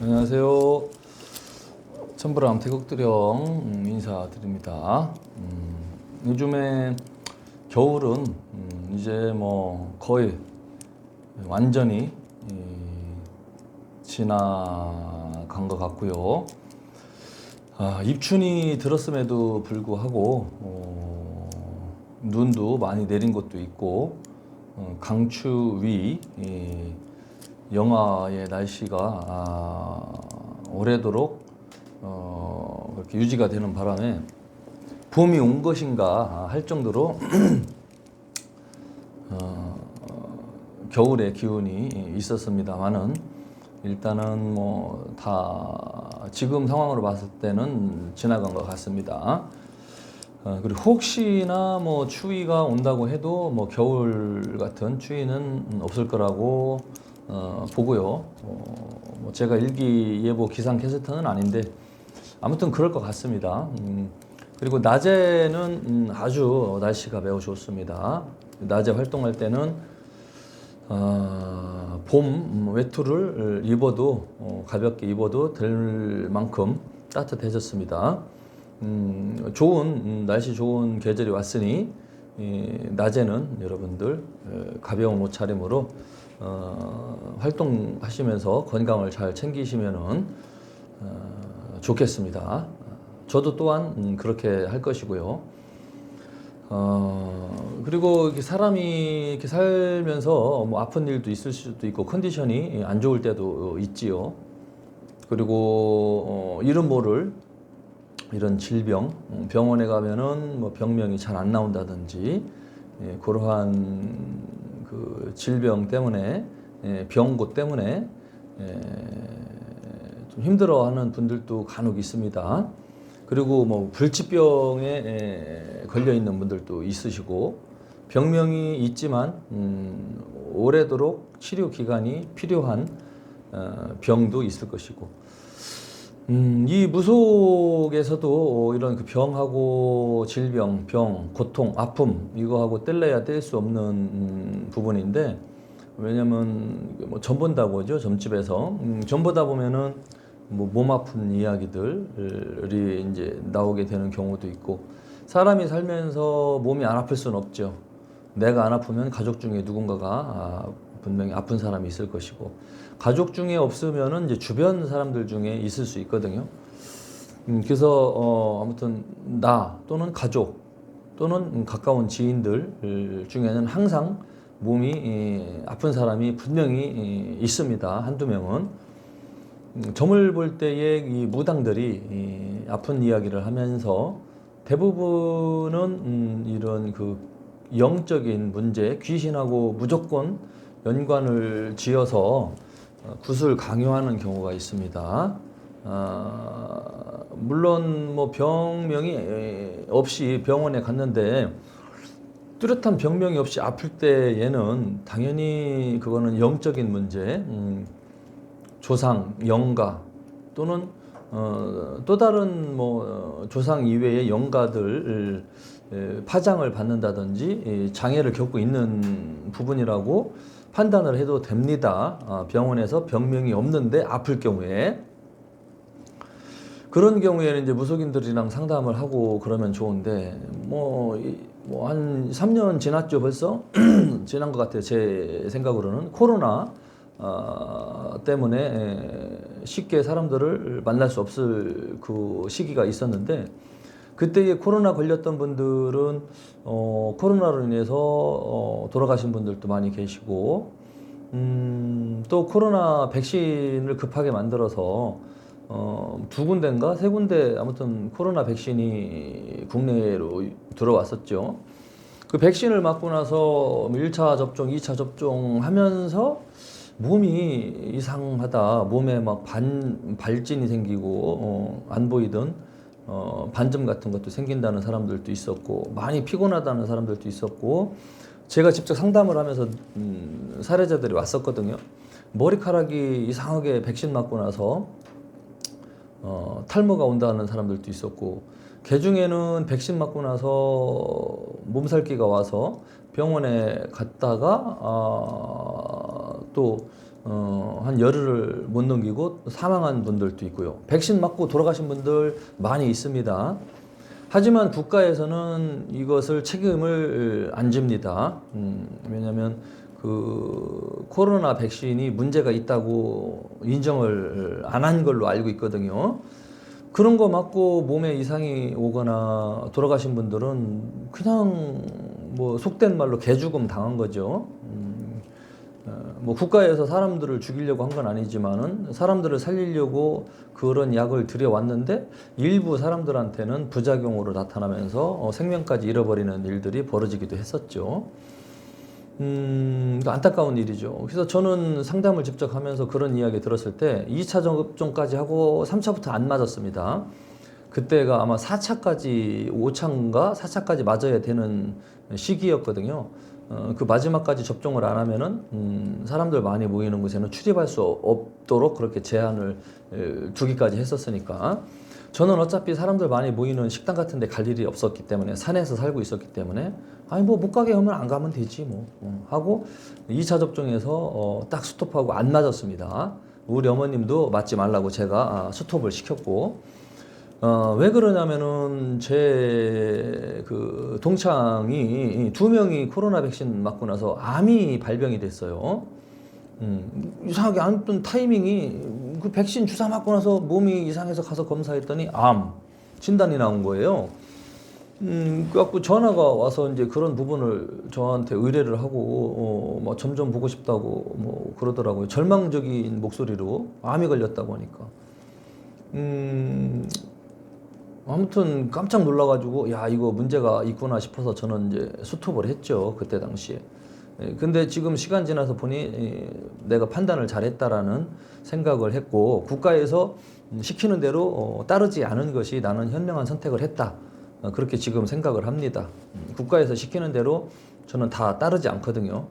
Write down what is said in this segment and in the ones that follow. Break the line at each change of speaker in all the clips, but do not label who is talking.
안녕하세요. 천부람 태국드령 인사드립니다. 요즘에 겨울은 이제 뭐 거의 완전히 지나간 것 같고요. 입춘이 들었음에도 불구하고 눈도 많이 내린 곳도 있고 강추위 영하의 날씨가 오래도록 그렇게 유지가 되는 바람에 봄이 온 것인가 할 정도로 겨울의 기운이 있었습니다만은 일단은 뭐 다 지금 상황으로 봤을 때는 지나간 것 같습니다. 그리고 혹시나 뭐 추위가 온다고 해도 뭐 겨울 같은 추위는 없을 거라고 보고요. 뭐 제가 일기예보 기상캐스터는 아닌데 아무튼 그럴 것 같습니다. 그리고 낮에는 아주 날씨가 매우 좋습니다. 낮에 활동할 때는 봄 외투를 입어도 가볍게 입어도 될 만큼 따뜻해졌습니다. 날씨 좋은 계절이 왔으니 낮에는 여러분들 가벼운 옷차림으로 활동하시면서 건강을 잘 챙기시면은 좋겠습니다. 저도 또한 그렇게 할 것이고요. 그리고 이렇게 사람이 이렇게 살면서 뭐 아픈 일도 있을 수도 있고 컨디션이 안 좋을 때도 있지요. 그리고 이름 모를 이런 질병, 병원에 가면은 뭐 병명이 잘 안 나온다든지 그러한 그 질병 때문에 병고 때문에 좀 힘들어하는 분들도 간혹 있습니다. 그리고 뭐 불치병에 걸려 있는 분들도 있으시고 병명이 있지만 오래도록 치료 기간이 필요한 병도 있을 것이고 이 무속에서도 이런 그 병하고 질병, 병, 고통, 아픔 이거하고 뗄래야 뗄 수 없는 부분인데 왜냐면 뭐 점 본다고 하죠. 점집에서 점 보다 보면은 뭐 몸 아픈 이야기들이 이제 나오게 되는 경우도 있고 사람이 살면서 몸이 안 아플 수는 없죠. 내가 안 아프면 가족 중에 누군가가 분명히 아픈 사람이 있을 것이고 가족 중에 없으면은 이제 주변 사람들 중에 있을 수 있거든요. 그래서 아무튼 나 또는 가족 또는 가까운 지인들 중에는 항상 몸이 아픈 사람이 분명히 있습니다. 한두 명은. 점을 볼 때의 이 무당들이 아픈 이야기를 하면서 대부분은 이런 그 영적인 문제, 귀신하고 무조건 연관을 지어서 굿을 강요하는 경우가 있습니다. 물론 뭐 병명이 없이 병원에 갔는데 뚜렷한 병명이 없이 아플 때에는 당연히 그거는 영적인 문제, 조상, 영가 또는 또 다른 뭐 조상 이외의 영가들 파장을 받는다든지 장애를 겪고 있는 부분이라고 판단을 해도 됩니다. 병원에서 병명이 없는데 아플 경우에 그런 경우에는 이제 무속인들이랑 상담을 하고 그러면 좋은데 뭐 한 3년 지났죠 벌써 지난 것 같아요. 제 생각으로는 코로나 때문에 쉽게 사람들을 만날 수 없을 그 시기가 있었는데 그때에 코로나 걸렸던 분들은 코로나로 인해서 돌아가신 분들도 많이 계시고 또 코로나 백신을 급하게 만들어서 두 군데인가 세 군데 아무튼 코로나 백신이 국내로 들어왔었죠. 그 백신을 맞고 나서 1차 접종, 2차 접종 하면서 몸이 이상하다. 몸에 막 발진이 생기고 안 보이던 반점 같은 것도 생긴다는 사람들도 있었고 많이 피곤하다는 사람들도 있었고 제가 직접 상담을 하면서 사례자들이 왔었거든요. 머리카락이 이상하게 백신 맞고 나서 탈모가 온다는 사람들도 있었고 개중에는 백신 맞고 나서 몸살기가 와서 병원에 갔다가 또 한 열흘을 못 넘기고 사망한 분들도 있고요. 백신 맞고 돌아가신 분들 많이 있습니다. 하지만 국가에서는 이것을 책임을 안 집니다. 왜냐하면 그 코로나 백신이 문제가 있다고 인정을 안 한 걸로 알고 있거든요. 그런 거 맞고 몸에 이상이 오거나 돌아가신 분들은 그냥 뭐 속된 말로 개죽음 당한 거죠. 뭐 국가에서 사람들을 죽이려고 한 건 아니지만은 사람들을 살리려고 그런 약을 들여왔는데 일부 사람들한테는 부작용으로 나타나면서 생명까지 잃어버리는 일들이 벌어지기도 했었죠. 안타까운 일이죠. 그래서 저는 상담을 직접 하면서 그런 이야기 들었을 때 2차 접종까지 하고 3차부터 안 맞았습니다. 그때가 아마 4차까지 5차인가 4차까지 맞아야 되는 시기였거든요. 그 마지막까지 접종을 안 하면은 사람들 많이 모이는 곳에는 출입할 수 없도록 그렇게 제한을 두기까지 했었으니까 저는 어차피 사람들 많이 모이는 식당 같은 데 갈 일이 없었기 때문에 산에서 살고 있었기 때문에 아니 뭐 못 가게 하면 안 가면 되지 뭐 하고 2차 접종에서 딱 스톱하고 안 맞았습니다. 우리 어머님도 맞지 말라고 제가 스톱을 시켰고 왜 그러냐면은 제 그 동창이 2명이 코로나 백신 맞고 나서 암이 발병이 됐어요. 이상하게 아무튼 타이밍이 그 백신 주사 맞고 나서 몸이 이상해서 가서 검사했더니 암 진단이 나온 거예요. 그래갖고 전화가 와서 이제 그런 부분을 저한테 의뢰를 하고 뭐 점점 보고 싶다고 뭐 그러더라고요. 절망적인 목소리로 암이 걸렸다고 하니까. 아무튼 깜짝 놀라가지고 야 이거 문제가 있구나 싶어서 저는 이제 스톱을 했죠 그때 당시에. 근데 지금 시간 지나서 보니 내가 판단을 잘했다라는 생각을 했고 국가에서 시키는 대로 따르지 않은 것이 나는 현명한 선택을 했다 그렇게 지금 생각을 합니다. 국가에서 시키는 대로 저는 다 따르지 않거든요.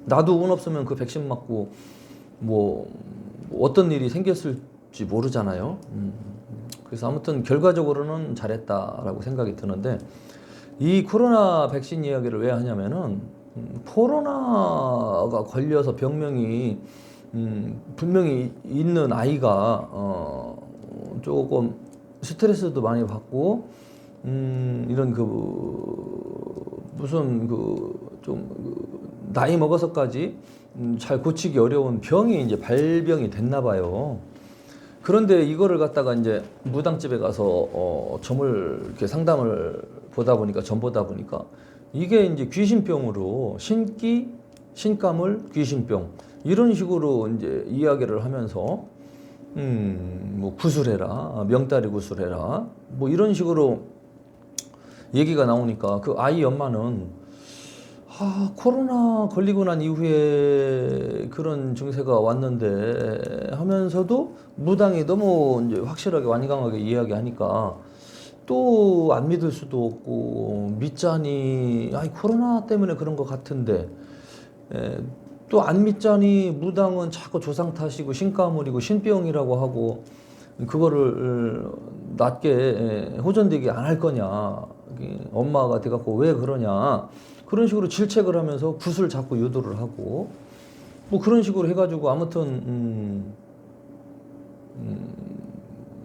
나도 운 없으면 그 백신 맞고 뭐 어떤 일이 생겼을지 모르잖아요. 그래서 아무튼 결과적으로는 잘했다라고 생각이 드는데 이 코로나 백신 이야기를 왜 하냐면은 코로나가 걸려서 병명이 분명히 있는 아이가 조금 스트레스도 많이 받고 이런 무슨 나이 먹어서까지 잘 고치기 어려운 병이 이제 발병이 됐나 봐요. 그런데 이거를 갖다가 이제 무당집에 가서 점을 이렇게 상담을 점 보다 보니까 이게 이제 귀신병으로 신기, 신가물, 귀신병 이런 식으로 이제 이야기를 하면서 뭐 구술해라, 명다리 구술해라 뭐 이런 식으로 얘기가 나오니까 그 아이 엄마는 코로나 걸리고 난 이후에 그런 증세가 왔는데 하면서도 무당이 너무 이제 확실하게 완강하게 이야기하니까 또 안 믿을 수도 없고 믿자니 코로나 때문에 그런 것 같은데 또 안 믿자니 무당은 자꾸 조상 탓이고 신가물이고 신병이라고 하고 그거를 낮게 호전되게 안 할 거냐 엄마가 돼갖고 왜 그러냐 그런 식으로 질책을 하면서 굿을 자꾸 유도를 하고 뭐 그런 식으로 해가지고 아무튼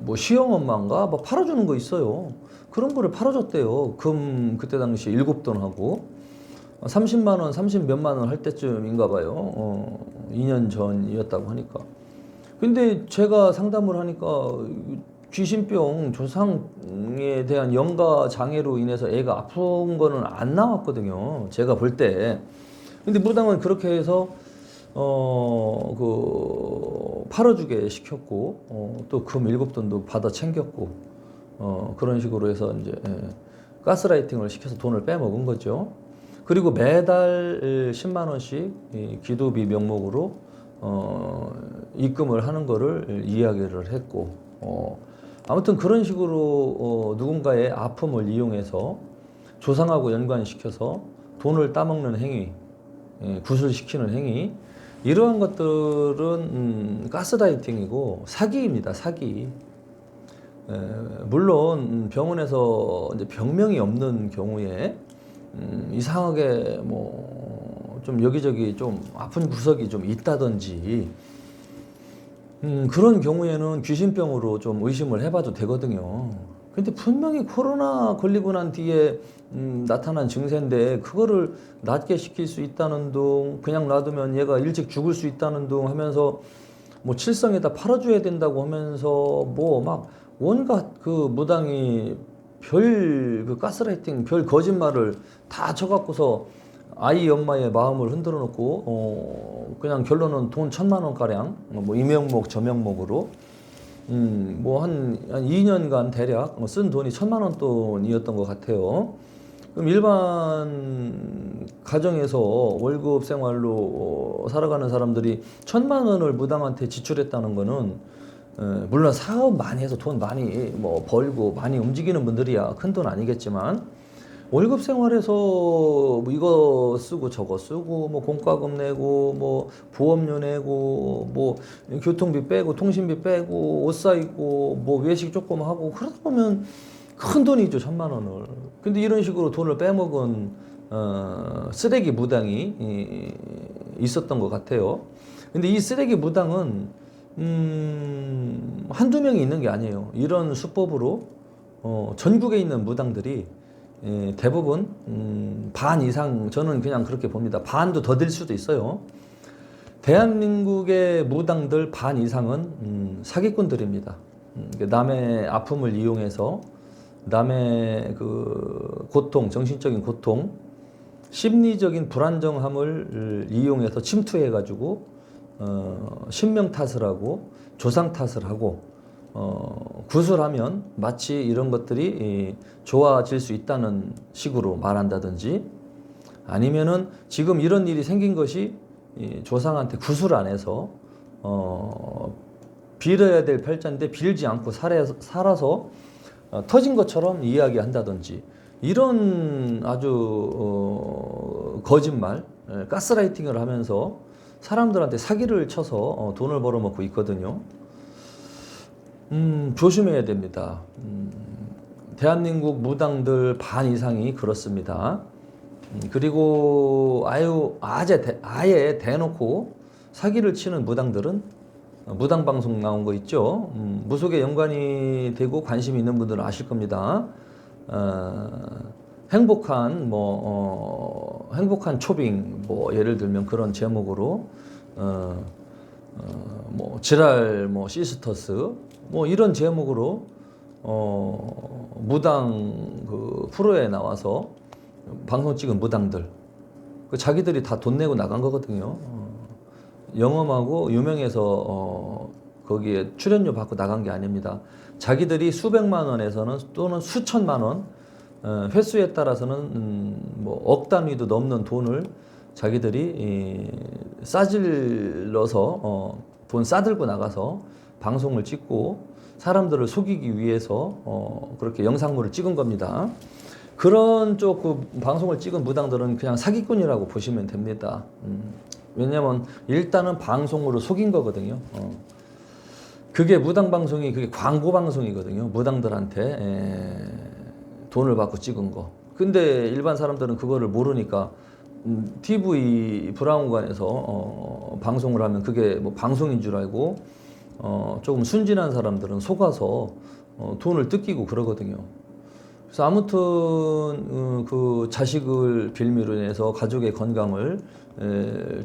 뭐 시형엄마인가 뭐 팔아주는 거 있어요. 그런 거를 팔아줬대요. 그때 당시 7돈하고 30만 원, 30 몇만 원 할 때쯤인가 봐요. 2년 전이었다고 하니까. 근데 제가 상담을 하니까 귀신병 조상에 대한 영가 장애로 인해서 애가 아픈 거는 안 나왔거든요. 제가 볼 때. 근데 무당은 그렇게 해서 팔아주게 시켰고 또 금 7돈도 받아 챙겼고 그런 식으로 해서 이제 가스라이팅을 시켜서 돈을 빼먹은 거죠. 그리고 매달 10만 원씩 기도비 명목으로 입금을 하는 거를 이야기를 했고 아무튼 그런 식으로 누군가의 아픔을 이용해서 조상하고 연관시켜서 돈을 따먹는 행위, 구슬시키는 행위 이러한 것들은 가스라이팅이고 사기입니다. 사기. 물론 병원에서 이제 병명이 없는 경우에 이상하게 뭐 좀 여기저기 좀 아픈 구석이 좀 있다든지 그런 경우에는 귀신병으로 좀 의심을 해봐도 되거든요. 근데 분명히 코로나 걸리고 난 뒤에 나타난 증세인데 그거를 낫게 시킬 수 있다는 둥, 그냥 놔두면 얘가 일찍 죽을 수 있다는 둥 하면서 뭐 칠성에다 팔아줘야 된다고 하면서 뭐 막 온갖 그 무당이 별 그 가스라이팅, 별 거짓말을 다 쳐갖고서 아이 엄마의 마음을 흔들어 놓고 그냥 결론은 돈 1,000만 원 가량 뭐 이 명목 저 명목으로 뭐 한 2년간 대략 쓴 돈이 1,000만 원 돈이었던 것 같아요. 그럼 일반 가정에서 월급 생활로 살아가는 사람들이 1,000만 원을 무당한테 지출했다는 거는 물론 사업 많이 해서 돈 많이 뭐 벌고 많이 움직이는 분들이야 큰 돈 아니겠지만 월급 생활에서 뭐 이거 쓰고 저거 쓰고 뭐 공과금 내고 뭐 보험료 내고 뭐 교통비 빼고 통신비 빼고 옷 사입고 뭐 외식 조금 하고 그러다 보면 큰 돈이죠 1,000만 원을. 근데 이런 식으로 돈을 빼먹은 쓰레기 무당이 있었던 것 같아요. 근데 이 쓰레기 무당은 한두 명이 있는 게 아니에요. 이런 수법으로 전국에 있는 무당들이 대부분 반 이상, 저는 그냥 그렇게 봅니다. 반도 더 될 수도 있어요. 대한민국의 무당들 반 이상은 사기꾼들입니다. 남의 아픔을 이용해서 남의 그 고통, 정신적인 고통, 심리적인 불안정함을 이용해서 침투해가지고 신명 탓을 하고 조상 탓을 하고 구술하면 마치 이런 것들이 좋아질 수 있다는 식으로 말한다든지 아니면은 지금 이런 일이 생긴 것이 조상한테 구술 안 해서 빌어야 될 팔자인데 빌지 않고 살아서 터진 것처럼 이야기한다든지 이런 아주 거짓말, 가스라이팅을 하면서 사람들한테 사기를 쳐서 돈을 벌어먹고 있거든요. 조심해야 됩니다. 대한민국 무당들 반 이상이 그렇습니다. 그리고 아예 대놓고 사기를 치는 무당들은 무당 방송 나온 거 있죠. 무속에 연관이 되고 관심이 있는 분들은 아실 겁니다. 행복한 행복한 초빙 뭐 예를 들면 그런 제목으로 뭐 지랄 뭐 시스터스 뭐 이런 제목으로 무당 그 프로에 나와서 방송 찍은 무당들 그 자기들이 다 돈 내고 나간 거거든요. 영험하고 유명해서 거기에 출연료 받고 나간 게 아닙니다. 자기들이 수백만 원에서는 또는 수천만 원 횟수에 따라서는 뭐 억 단위도 넘는 돈을 자기들이 싸질러서 돈 싸들고 나가서 방송을 찍고 사람들을 속이기 위해서 그렇게 영상물을 찍은 겁니다. 그런 쪽 그 방송을 찍은 무당들은 그냥 사기꾼이라고 보시면 됩니다. 왜냐면 일단은 방송으로 속인 거거든요. 그게 무당 방송이 그게 광고 방송이거든요. 무당들한테 돈을 받고 찍은 거. 근데 일반 사람들은 그거를 모르니까 TV 브라운관에서 방송을 하면 그게 뭐 방송인 줄 알고 조금 순진한 사람들은 속아서 돈을 뜯기고 그러거든요. 그래서 아무튼 그 자식을 빌미로 인해서 가족의 건강을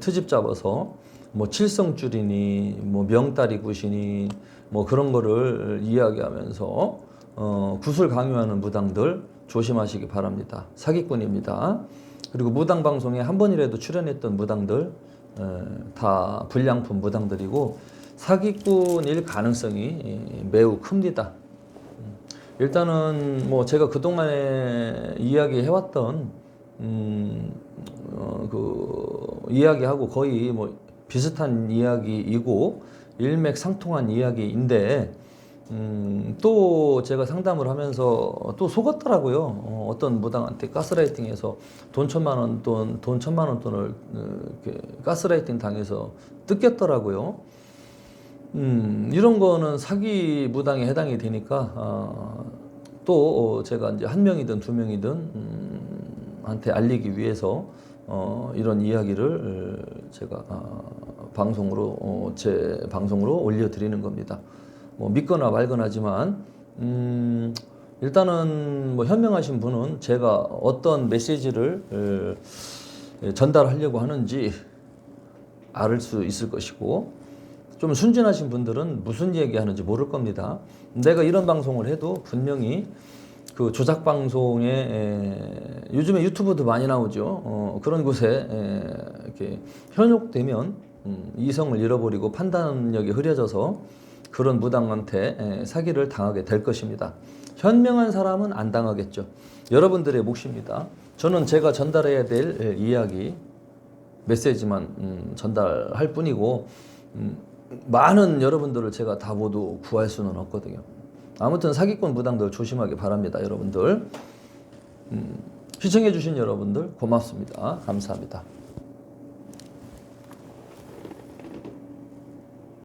트집 잡아서 뭐 칠성줄이니 뭐 명다리 굿이니 뭐 그런 거를 이야기하면서 구술 강요하는 무당들 조심하시기 바랍니다. 사기꾼입니다. 그리고 무당 방송에 한 번이라도 출연했던 무당들 다 불량품 무당들이고 사기꾼일 가능성이 매우 큽니다. 일단은 뭐 제가 그동안에 이야기해왔던 그 이야기하고 거의 뭐 비슷한 이야기이고 일맥상통한 이야기인데 또 제가 상담을 하면서 또 속았더라고요. 어떤 무당한테 가스라이팅해서 돈 1,000만 원 돈 1,000만 원 돈을 이렇게 가스라이팅 당해서 뜯겼더라고요. 이런 거는 사기 무당에 해당이 되니까 또 제가 이제 한 명이든 두 명이든 한테 알리기 위해서 이런 이야기를 제가 방송으로 제 방송으로 올려드리는 겁니다. 뭐 믿거나 말거나지만 일단은 뭐 현명하신 분은 제가 어떤 메시지를 전달하려고 하는지 알 수 있을 것이고, 좀 순진하신 분들은 무슨 얘기하는지 모를 겁니다. 내가 이런 방송을 해도 분명히 그 조작 방송에 요즘에 유튜브도 많이 나오죠. 그런 곳에 이렇게 현혹되면 이성을 잃어버리고 판단력이 흐려져서 그런 무당한테 사기를 당하게 될 것입니다. 현명한 사람은 안 당하겠죠. 여러분들의 몫입니다. 저는 제가 전달해야 될 이야기, 메시지만 전달할 뿐이고 많은 여러분들을 제가 다 모두 구할 수는 없거든요. 아무튼 사기꾼 무당들 조심하기 바랍니다. 여러분들 시청해 주신 여러분들 고맙습니다. 감사합니다.